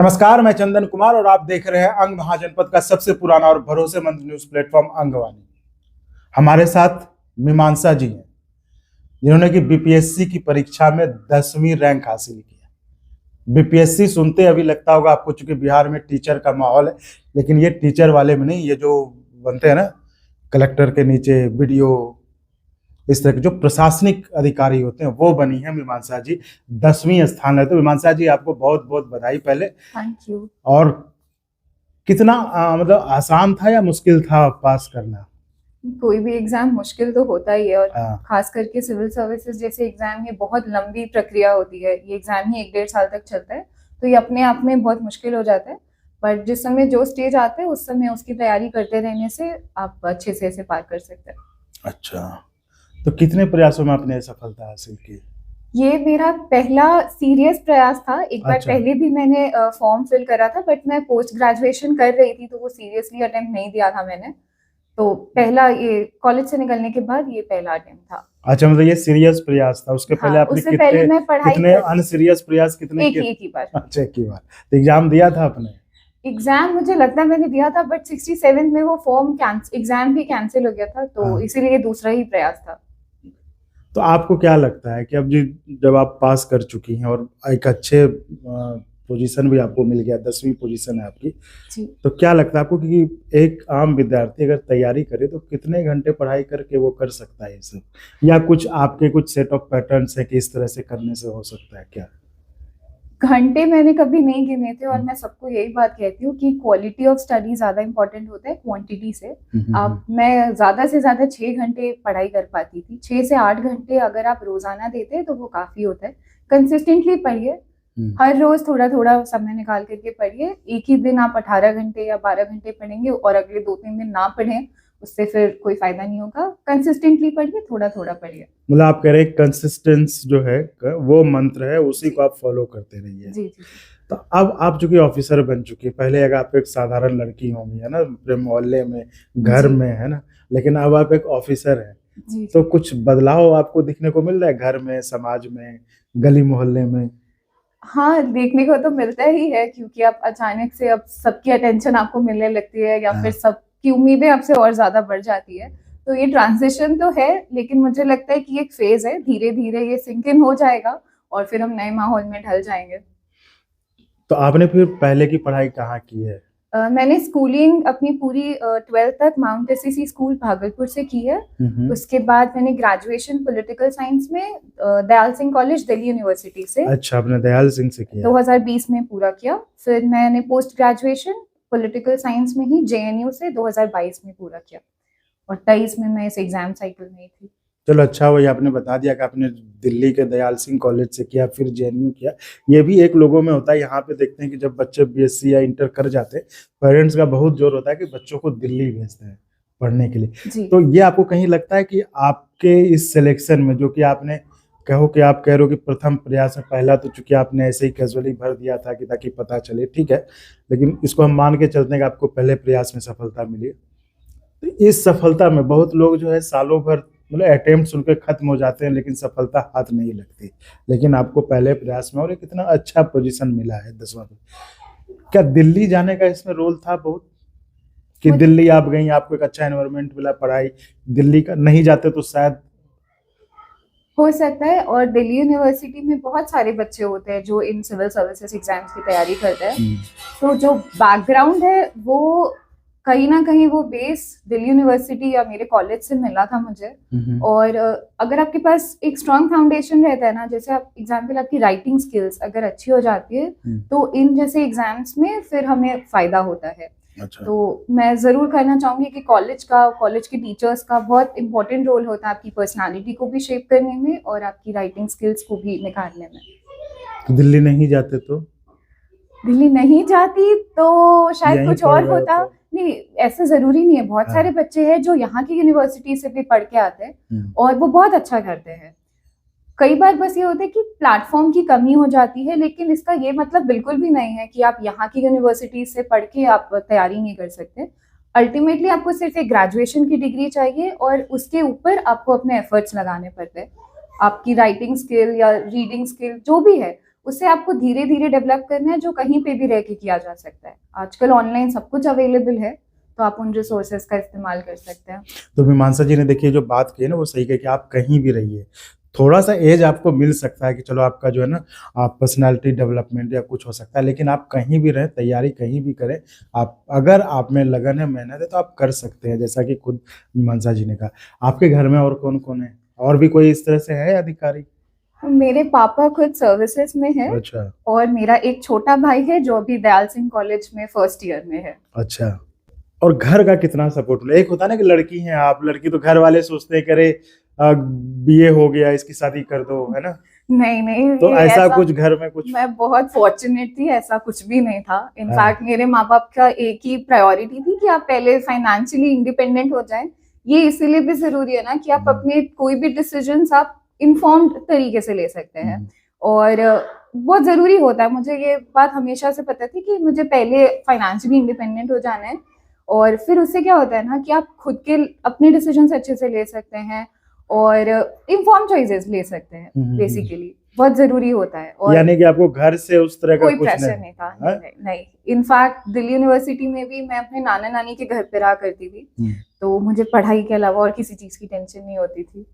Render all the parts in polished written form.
नमस्कार, मैं चंदन कुमार और आप देख रहे हैं अंग महाजनपद का सबसे पुराना और भरोसेमंद न्यूज प्लेटफॉर्म अंगवाणी। हमारे साथ मीमांसा जी हैं, जिन्होंने कि बीपीएससी की परीक्षा में 10वीं रैंक हासिल की है। बीपीएससी सुनते अभी लगता होगा आपको, चूंकि बिहार में टीचर का माहौल है, लेकिन ये टीचर वाले में नहीं, ये जो बनते हैं ना कलेक्टर के नीचे वीडियो, इस तरह के जो प्रशासनिक अधिकारी होते हैं, वो बनी है मीमांसा जी। 10वीं स्थान है। तो मीमांसा जी, आपको बहुत बहुत बधाई पहले। Thank you. और कितना मतलब आसान था या मुश्किल था पास करना? कोई भी एग्जाम मुश्किल तो होता ही है, और हाँ। खास करके सिविल सर्विसेज जैसे एग्जाम, ये बहुत लंबी प्रक्रिया होती है। ये एग्जाम ही 1-1.5 साल तक चलता है, तो ये अपने आप में बहुत मुश्किल हो जाता है। पर जिस समय जो स्टेज आता है, उस समय उसकी तैयारी करते रहने से आप अच्छे से इसे पार कर सकते हैं। अच्छा, तो कितने प्रयासों में आपने सफलता हासिल की? ये मेरा पहला सीरियस प्रयास था। एक बार अच्छा। पहले भी मैंने फॉर्म फिल करा था, बट मैं पोस्ट ग्रेजुएशन कर रही थी, तो वो सीरियसली अटेम्प्ट नहीं दिया था मैंने। तो पहला, ये कॉलेज से निकलने के बाद ये पहला अटेम्प्ट था। अच्छा, मतलब ये सीरियस प्रयास था। उसके पहले हाँ, आपने उससे पहले मैं पढ़ाई कितने कर अनसीरियस प्रयास कितने एक किए? ही बार। अच्छा, एक ही बार। तो एग्जाम दिया था आपने? एग्जाम मुझे लगता है मैंने दिया था, बट 67 में वो एग्जाम भी कैंसिल हो गया था, तो हाँ। इसीलिए दूसरा ही प्रयास था। तो आपको क्या लगता है कि अब जब आप पास कर चुकी हैं और एक अच्छे पोजीशन भी आपको मिल गया, 10वीं पोजीशन है आपकी, जी। तो क्या लगता है आपको कि एक आम विद्यार्थी अगर तैयारी करे तो कितने घंटे पढ़ाई करके वो कर सकता है ये सब, या कुछ आपके कुछ सेट ऑफ पैटर्न्स है कि इस तरह से करने से हो सकता है क्या? घंटे मैंने कभी नहीं गिने थे, और मैं सबको यही बात कहती हूँ कि क्वालिटी ऑफ स्टडी ज्यादा इंपॉर्टेंट होता है क्वांटिटी से। आप मैं ज्यादा से ज्यादा 6 घंटे पढ़ाई कर पाती थी। 6 से 8 घंटे अगर आप रोजाना देते तो वो काफी होता है। कंसिस्टेंटली पढ़िए, हर रोज थोड़ा थोड़ा समय निकाल करके पढ़िए। एक ही दिन आप 18 घंटे या 12 घंटे पढ़ेंगे और अगले 2-3 दिन ना पढ़ें, उससे फिर कोई फायदा नहीं होगा। कंसिस्टेंटली पढ़िए, थोड़ा थोड़ा पढ़िए। मतलब आप कह रहे हैं कंसिस्टेंस जो है वो मंत्र है, उसी को आप फॉलो करते रहिए। जी जी। तो अब आप चूंकि ऑफिसर बन चुकी है, पहले अगर आप एक साधारण लड़की होंगी, है ना, अपने मोहल्ले में, घर में, है ना, लेकिन अब आप एक ऑफिसर हैं, जी। तो कुछ बदलाव आपको दिखने को मिल रहा है घर में, समाज में, गली मोहल्ले में? हाँ, देखने को तो मिलता ही है, क्योंकि आप अचानक से अब सबकी अटेंशन आपको मिलने लगती है, या फिर सबकी उम्मीदें आपसे और ज्यादा बढ़ जाती है। तो ये ट्रांजिशन तो है, लेकिन मुझे लगता है कि एक फेज है, धीरे धीरे ये सिंक इन हो जाएगा और फिर हम नए माहौल में ढल जाएंगे। तो आपने फिर पहले की पढ़ाई कहाँ की है? मैंने स्कूलिंग अपनी पूरी 12th तक माउंट एससीसी स्कूल भागलपुर से की है। उसके बाद मैंने ग्रेजुएशन पॉलिटिकल साइंस में दयाल सिंह कॉलेज दिल्ली यूनिवर्सिटी से। अच्छा, आपने दयाल सिंह से किया? 2020 में पूरा किया। फिर मैंने पोस्ट ग्रेजुएशन पॉलिटिकल साइंस में ही जेएनयू से 2022 में पूरा किया, और 23 में मैं इस एग्जाम साइकिल में ही थी। चलो, अच्छा वही आपने बता दिया कि आपने दिल्ली के दयाल सिंह कॉलेज से किया, फिर जेएनयू किया। ये भी एक लोगों में होता है। यहाँ पे देखते हैं कि जब बच्चे बीएससी या इंटर कर जाते हैं, पेरेंट्स का बहुत जोर होता है कि बच्चों को दिल्ली भेजते हैं पढ़ने के लिए। तो ये आपको कहीं लगता है कि आपके इस सिलेक्शन में, जो कि आपने कहो कि आप कह रहे हो कि प्रथम प्रयास में, पहला तो चूंकि आपने ऐसे ही कैजुअली भर दिया था कि ताकि पता चले, ठीक है, लेकिन इसको हम मान के चलते हैं कि आपको पहले प्रयास में सफलता मिली। तो इस सफलता में बहुत लोग जो है सालों भर, मतलब अटेम्प्ट उनके खत्म हो जाते हैं, लेकिन सफलता हाथ नहीं लगती। लेकिन आपको पहले प्रयास में और एक इतना अच्छा पोजीशन मिला है 10वां। क्या दिल्ली जाने का इसमें रोल था बहुत, कि दिल्ली आप गई, आपको एक अच्छा एनवायरनमेंट मिला, पढ़ाई दिल्ली का, नहीं जाते तो शायद हो सकता है। और दिल्ली यूनिवर्सिटी में बहुत सारे बच्चे होते हैं जो इन सिविल सर्विसेज एग्जाम्स की तैयारी करते हैं, तो जो बैकग्राउंड है वो कहीं ना कहीं वो बेस दिल्ली यूनिवर्सिटी या मेरे कॉलेज से मिला था मुझे। और अगर आपके पास एक स्ट्रॉन्ग फाउंडेशन रहता है ना, जैसे आप एग्जाम्पल, आपकी राइटिंग स्किल्स अगर अच्छी हो जाती है, तो इन जैसे एग्जाम्स में फिर हमें फायदा होता है। अच्छा। तो मैं जरूर कहना चाहूंगी कि कॉलेज के टीचर्स का बहुत इंपॉर्टेंट रोल होता है आपकी पर्सनालिटी को भी शेप करने में और आपकी राइटिंग स्किल्स को भी निखारने में। तो दिल्ली नहीं जाते तो? दिल्ली नहीं जाती तो शायद कुछ और होता। नहीं, ऐसा जरूरी नहीं है। बहुत सारे बच्चे हैं जो यहाँ की यूनिवर्सिटी से भी पढ़ के आते हैं और वो बहुत अच्छा करते हैं। कई बार बस ये होता है कि प्लेटफॉर्म की कमी हो जाती है, लेकिन इसका ये मतलब बिल्कुल भी नहीं है कि आप यहाँ की यूनिवर्सिटी से पढ़ के आप तैयारी नहीं कर सकते। अल्टीमेटली आपको सिर्फ एक ग्रेजुएशन की डिग्री चाहिए और उसके ऊपर आपको अपने एफर्ट्स लगाने पड़ते हैं। आपकी राइटिंग स्किल या रीडिंग स्किल जो भी है उसे आपको धीरे धीरे डेवलप करना है, जो कहीं पे भी रह के किया जा सकता है। आजकल ऑनलाइन सब कुछ अवेलेबल है, तो आप उन रिसोर्सेज का इस्तेमाल कर सकते हैं। तो मीमांसा जी ने देखिए जो बात की है ना वो सही है कि आप कहीं भी रहिए, थोड़ा सा एज आपको मिल सकता है कि चलो आपका जो है ना आप पर्सनालिटी डेवलपमेंट या कुछ हो सकता है, लेकिन आप कहीं भी रहें, तैयारी कहीं भी करें, आप अगर आप में लगन है, मेहनत है तो आप कर सकते हैं। जैसा कि खुद मीमांसा जी ने कहा। आपके घर में और कौन कौन है, और भी कोई इस तरह से है अधिकारी? मेरे पापा खुद सर्विसेज में है, अच्छा और मेरा एक छोटा भाई है जो अभी दयाल सिंह कॉलेज में फर्स्ट ईयर में है। अच्छा। और घर का कितना सपोर्ट मिला? एक होता है ना कि लड़की हैं आप, लड़की तो घर वाले सोचते हैं करे बीए हो गया इसकी शादी कर दो, है ना? नहीं नहीं, तो ये ऐसा कुछ घर में कुछ? मैं बहुत फॉर्चुनेट थी, ऐसा कुछ भी नहीं था। इनफैक्ट मेरे माँ बाप का एक ही प्रायोरिटी थी कि आप पहले फाइनेंशियली इंडिपेंडेंट हो जाएं। ये इसीलिए भी जरूरी है ना कि आप अपने कोई भी डिसीजंस आप इन्फॉर्म्ड तरीके से ले सकते हैं, और बहुत जरूरी होता है। मुझे ये बात हमेशा से पता थी कि मुझे पहले फाइनेंशियली इंडिपेंडेंट हो जाना है, और फिर उससे क्या होता है ना कि आप खुद के अपने डिसीजंस अच्छे से ले सकते हैं और इन्फॉर्म चॉइसेस ले सकते हैं। बेसिकली बहुत जरूरी होता है। और यानी कि आपको घर से उस तरह का कोई कुछ प्रेशर नहीं था। नहीं। इनफैक्ट दिल्ली यूनिवर्सिटी में भी मैं अपने नाना नानी के घर पे रहा करती थी, तो मुझे पढ़ाई के अलावा और किसी चीज की टेंशन नहीं होती थी।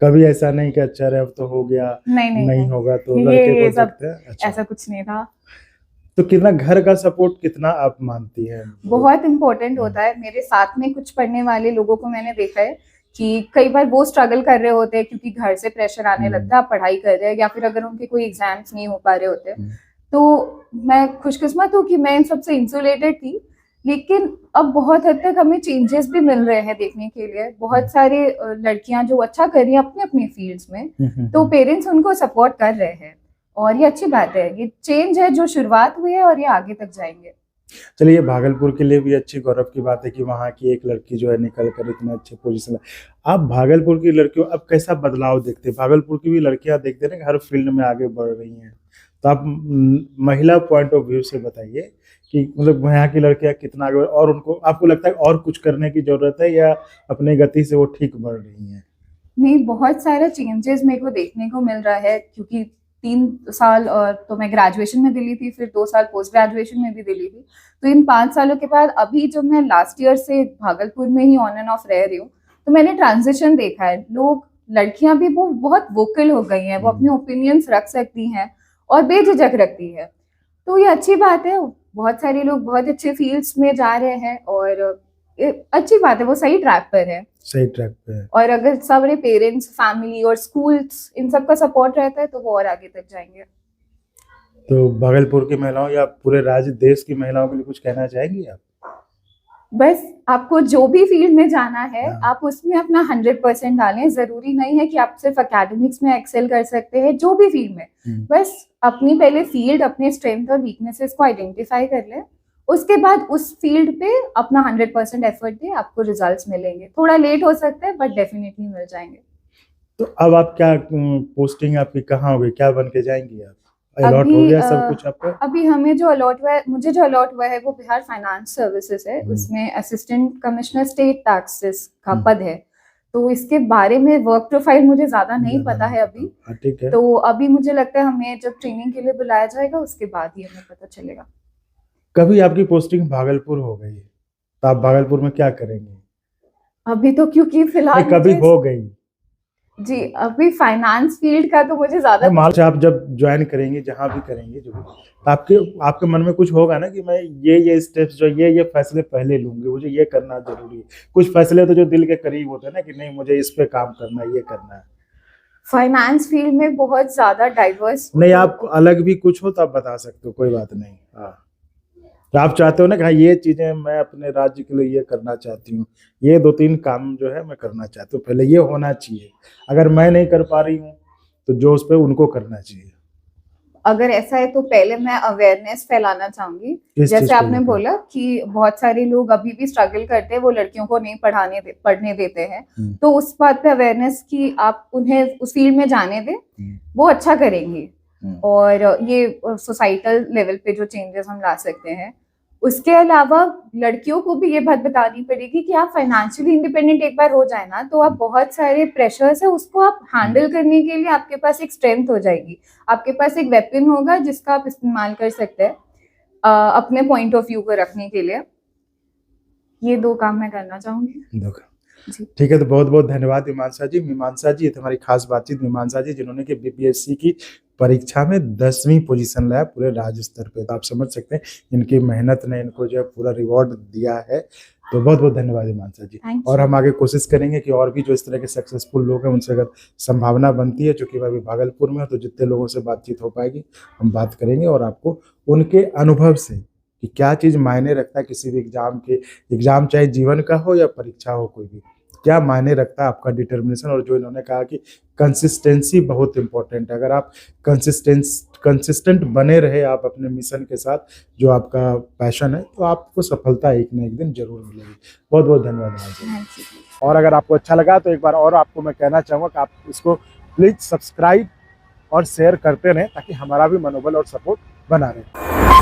कभी ऐसा नहीं कि अच्छा रे अब तो हो गया, नहीं होगा तो लड़के को देखते हैं? अच्छा। ऐसा कुछ नहीं था। तो कितना घर का सपोर्ट कितना आप मानती है? बहुत इम्पोर्टेंट होता है। मेरे साथ में कुछ पढ़ने वाले लोगों को मैंने देखा है कि कई बार वो स्ट्रगल कर रहे होते हैं क्योंकि घर से प्रेशर आने लगता है, आप पढ़ाई कर रहे हैं, या फिर अगर उनके कोई एग्जाम्स नहीं हो पा रहे होते। तो मैं खुशकिस्मत हूँ कि मैं इन सबसे इंसुलेटेड थी, लेकिन अब बहुत हद तक हमें चेंजेस भी मिल रहे हैं देखने के लिए। बहुत सारे लड़कियां जो अच्छा कर रही हैं अपने अपने फील्ड्स में, तो पेरेंट्स उनको सपोर्ट कर रहे हैं, और ये अच्छी बात है। ये चेंज है जो शुरुआत हुई है, और ये आगे तक जाएंगे। चलिए, भागलपुर के लिए भी अच्छी गौरव की बात है कि वहाँ की एक लड़की जो है निकल कर इतने अच्छे पोजीशन में। आप भागलपुर की लड़कियों अब कैसा बदलाव देखते हैं? भागलपुर की भी लड़कियां देखते हैं ना कि हर फील्ड में आगे बढ़ रही हैं, तो आप महिला पॉइंट ऑफ व्यू से बताइए कि मतलब यहाँ की लड़कियां कितना आगे, और उनको आपको लगता है और कुछ करने की जरूरत है या अपनी गति से वो ठीक बढ़ रही हैं? नहीं, बहुत सारा चेंजेस मेरे को देखने को मिल रहा है, क्योंकि 3 साल और तो मैं ग्रेजुएशन में दिल्ली थी, फिर 2 साल पोस्ट ग्रेजुएशन में भी दिल्ली थी। तो इन 5 सालों के बाद अभी जब मैं लास्ट ईयर से भागलपुर में ही ऑन एंड ऑफ रह रही हूँ, तो मैंने ट्रांजिशन देखा है। लोग, लड़कियां भी वो बहुत वोकल हो गई हैं, वो अपने ओपिनियंस रख सकती हैं और बेझिझक रखती है। तो ये अच्छी बात है। बहुत सारे लोग बहुत अच्छे फील्ड्स में जा रहे हैं, और अच्छी बात है, वो सही ट्रैक पर है। सही ट्रैक पे है। और अगर सबरे पेरेंट्स, फैमिली और स्कूल्स इन सब का सपोर्ट रहता है तो वो और आगे तक जाएंगे। तो भागलपुर की महिलाओं या पूरे राज्य देश की महिलाओं के लिए कुछ कहना चाहेंगी आप? बस आपको जो भी फील्ड में जाना है, आप उसमें अपना 100% डालें। जरूरी नहीं है कि आप सिर्फ एकेडमिक्स में एक्सेल कर सकते हैं, जो भी फील्ड में। बस अपनी पहले फील्ड, अपने स्ट्रेंथ और वीकनेसेस को आइडेंटिफाई कर लें, उसके बाद उस फील्ड पे अपना 100% एफर्ट दें, आपको रिजल्ट्स मिलेंगे। थोड़ा लेट हो सकता है, बट डेफिनेटली मिल जाएंगे। तो अब आप क्या पोस्टिंग आपकी कहाँ होगी, क्या बन के जाएंगी आप? अलॉट हो गया सब कुछ आपका? अभी हमें जो अलॉट हुआ है, मुझे जो अलॉट हुआ है वो बिहार फाइनेंस सर्विसेज है। उसमें असिस्टेंट कमिश्नर स्टेट टैक्सेस का पद है। तो इसके बारे में वर्क प्रोफाइल मुझे ज्यादा नहीं पता है अभी। ठीक है। तो अभी मुझे लगता है हमें जब ट्रेनिंग के लिए बुलाया जाएगा उसके बाद ही हमें पता चलेगा। कभी आपकी पोस्टिंग भागलपुर हो गई तो आप भागलपुर में क्या करेंगे? अभी तो क्योंकि फिलहाल कभी हो गई जी, अभी फाइनेंस फील्ड का तो मुझे ज्यादा आप जब ज्वाइन करेंगे, जहां भी करेंगे, जो भी आपके मन में कुछ होगा ना कि मैं ये स्टेप्स जो ये फैसले पहले लूंगी, मुझे ये करना जरूरी है। कुछ फैसले तो जो दिल के करीब होते हैं ना कि नहीं मुझे इस पे काम करना है, ये करना है। फाइनेंस फील्ड में बहुत ज्यादा डाइवर्स, नहीं आप अलग भी कुछ हो तो आप बता सकते हो, कोई बात नहीं। हाँ, तो आप चाहते हो ना कि हाँ ये चीजें मैं अपने राज्य के लिए ये करना चाहती हूँ, ये 2-3 काम जो है मैं करना चाहती हूँ, पहले ये होना चाहिए। अगर मैं नहीं कर पा रही हूँ तो जो उस पर उनको करना चाहिए। अगर ऐसा है तो पहले मैं अवेयरनेस फैलाना चाहूंगी। जैसे आपने बोला कि बहुत सारे लोग अभी भी स्ट्रगल करते हैं, वो लड़कियों को नहीं पढ़ने देते हैं। तो उस बात पे अवेयरनेस की आप उन्हें उस फील्ड में जाने दें, वो अच्छा करेंगी। और ये सोसाइटल लेवल पे जो चेंजेस हम ला सकते हैं उसके अलावा लड़कियों को भी ये बात बतानी पड़ेगी कि आप फाइनेंशियली इंडिपेंडेंट एक बार हो जाए ना, तो आप बहुत सारे प्रेशर्स है उसको आप हैंडल करने के लिए आपके पास एक स्ट्रेंथ हो जाएगी, आपके पास एक वेपन होगा जिसका आप इस्तेमाल कर सकते हैं अपने पॉइंट ऑफ व्यू को रखने के लिए। ये 2 काम मैं करना चाहूंगी। जी। ठीक है, तो बहुत बहुत धन्यवाद मीमांसा जी। मीमांसा जी, ये तो हमारी खास बातचीत मीमांसा जी, जिन्होंने कि बीपीएससी की परीक्षा में 10वीं पोजीशन लाया पूरे राज्य स्तर पे। तो आप समझ सकते हैं इनकी मेहनत ने इनको जो है पूरा रिवॉर्ड दिया है। तो बहुत बहुत धन्यवाद मीमांसा जी। और हम आगे कोशिश करेंगे कि और भी जो इस तरह के सक्सेसफुल लोग हैं उनसे अगर संभावना बनती है, चूंकि मैं अभी भागलपुर में हूँ, तो जितने लोगों से बातचीत हो पाएगी हम बात करेंगे और आपको उनके अनुभव से कि क्या चीज़ मायने रखता है किसी भी एग्जाम चाहे जीवन का हो या परीक्षा हो, कोई भी क्या मायने रखता है आपका डिटर्मिनेशन। और जो इन्होंने कहा कि कंसिस्टेंसी बहुत इंपॉर्टेंट है, अगर आप कंसिस्टेंट बने रहे आप अपने मिशन के साथ, जो आपका पैशन है, तो आपको सफलता एक न एक दिन जरूर मिलेगी। बहुत बहुत धन्यवाद। और अगर आपको अच्छा लगा तो एक बार और आपको मैं कहना चाहूँगा कि आप इसको प्लीज सब्सक्राइब और शेयर करते रहें ताकि हमारा भी मनोबल और सपोर्ट बना रहे।